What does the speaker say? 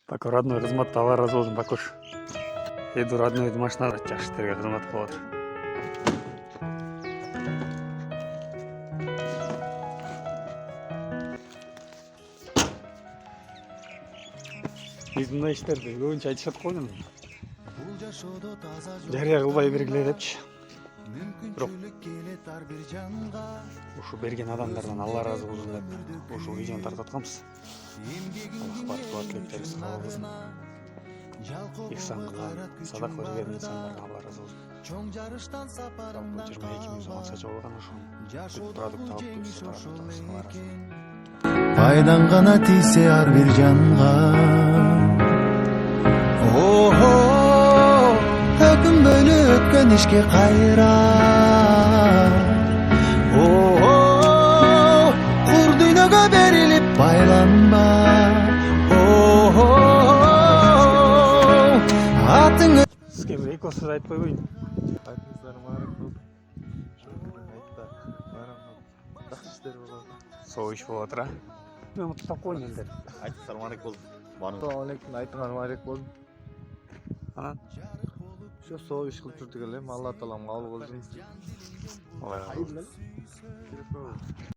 Баку родной кызматта Алла ыраазы болсун Бакуш. Эду родной машинада жакшы иштерге кызмат кылып атыр. Биз мындай иштерди көбүнчө айтышат го эми. Жарыя кылбай бергиле депчи. Бирок ушу берген адамдардан Алла ыраазы болсун деп ушул видеону тартып атканбыз. Аллах барк тилектерибизди кабыл кылсын. Ихсан кылган, садака берген инсандарга Алла ыраазы болсун. Жалпы 22 миң сом акча чогулган ошол продукт алып биз Пайдан гана тийсе ар бир жанга. Өкүнбөйлү өткөн ишке кайра. Кур дүйнөгө берилип байланба. Атың сизге бир эки сөз айтып койбойюн. Айтыңыздар маарак болду. Айтта маарак жакшы иштер болот. Сол иш болуп атыр а. Мен муттап коеюн элдер. Айтыңыздар маарак болду. Assalomu alaykum, aytыңар маарак болду. Анан Şu soğuk iş kılıp turdu gele, Allah talam kavul kılsın. Алла ыраазы болсун.